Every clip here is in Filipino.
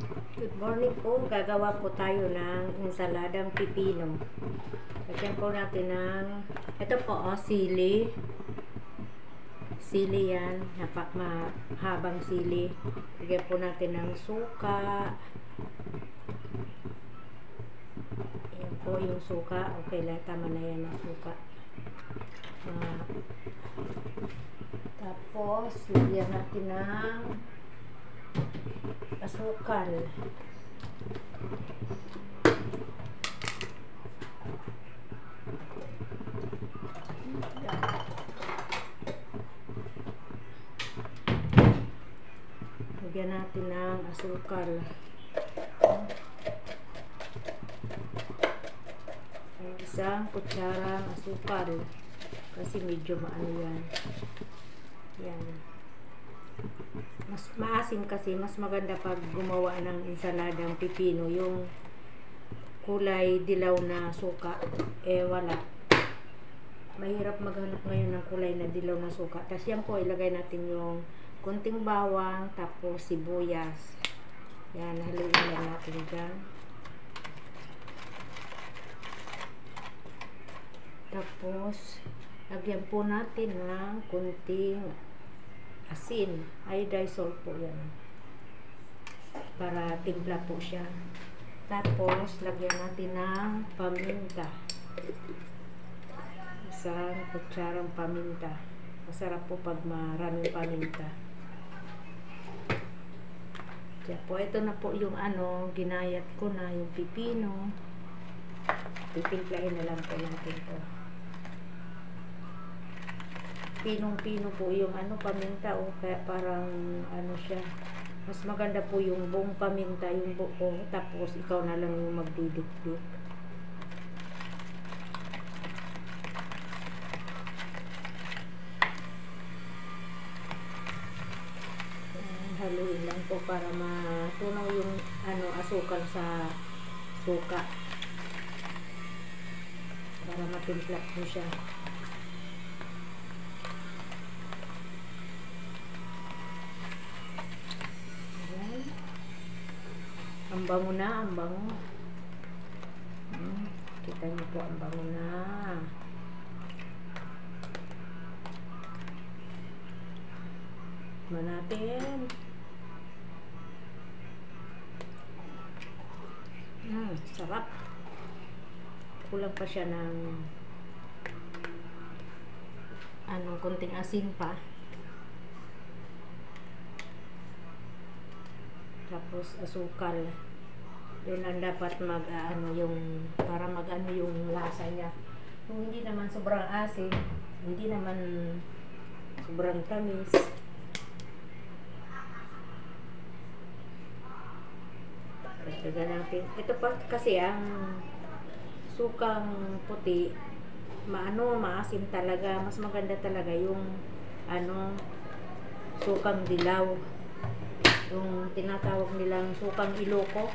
Good morning po. Gagawa po tayo ng ensaladang pipino. Lagyan po natin ng ito po, sili. Sili yan. Mahabang sili. Lagyan po natin ng suka. Ayan po yung suka. Okay lang. Tama na yan ang suka. Tapos, lagyan natin ng asukal. Lagyan natin ng asukal. Isang kutsarang asukal. Kasi medyo maano yan. Yan. Mas maasim kasi, mas maganda pag gumawa ng ensaladang pipino. Yung kulay dilaw na suka, wala. Mahirap maghanap ngayon ng kulay na dilaw na suka. Tapos yan po, ilagay natin yung kunting bawang, tapos sibuyas. Yan, haluin lang natin dyan. Tapos, lagyan po natin ng kunting asin. Iodized salt po yan. Para timpla po siya. Tapos, lagyan natin ng paminta. Isang kutsarang paminta. Masarap po pag maraming paminta. Kaya po, ito na po yung ginayat ko na yung pipino. Pipimplahin na lang po natin ito. Pinong-pino po yung paminta, kaya parang siya. Mas maganda po yung buong paminta, yung buo, tapos ikaw na lang yung magdidikdik. Haluin lang po para matunaw yung asukal sa suka. Para matimpla po siya. Ang bango na, ang bango. Kita niyo po, ang bango na. Tikman natin. Sarap. Kulang pa siya ng konting asin pa. Tapos asukal. Yun ang dapat yung para yung lasa niya. Kung hindi naman sobrang asin, hindi naman sobrang tamis. Lagyan natin. Ito pa kasi ang sukang puti, maasim talaga. Mas maganda talaga yung sukang dilaw. Yung tinatawag nilang sukang Iloko.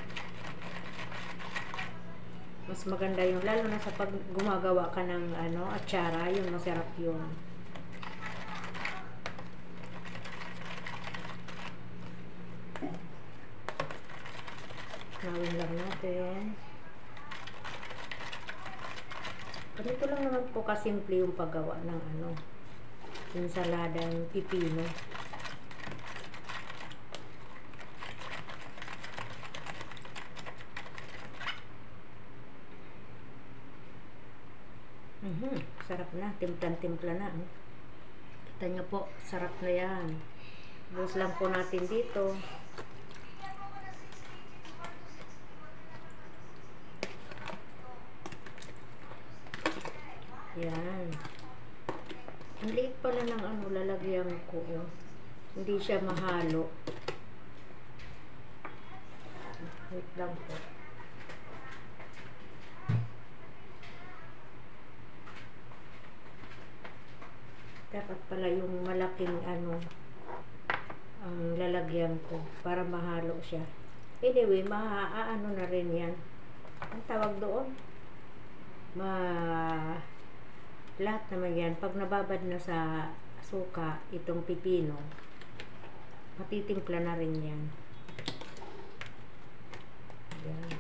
Mas maganda yung, lalo na sa pag gumagawa ka ng atsara, yung masarap yun. Gawin lang natin. Ganito lang naman po kasimple yung paggawa ng ensaladang pipino. Sarap na, timplan-timpla na. Kita nyo po, sarap na yan. Buhos lang po natin dito. Yan. Ang liit pala ng lalagyan ko. Hindi siya mahalo. Wait lang po. Dapat pala yung malaking ang lalagyan ko para mahalo siya. Anyway, maaano na rin yan. Ang tawag doon? Lahat naman yan. Pag nababad na sa suka, itong pipino, matitimpla na rin yan. Yan.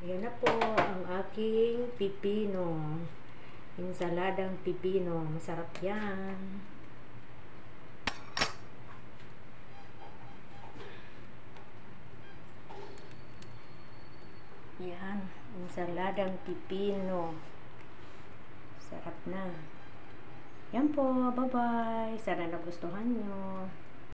Yan na po ang aking pipino. Insaladang pipino. Masarap yan. Yan. Insaladang pipino. Sarap na. Yan po. Bye-bye. Sana nagustuhan nyo.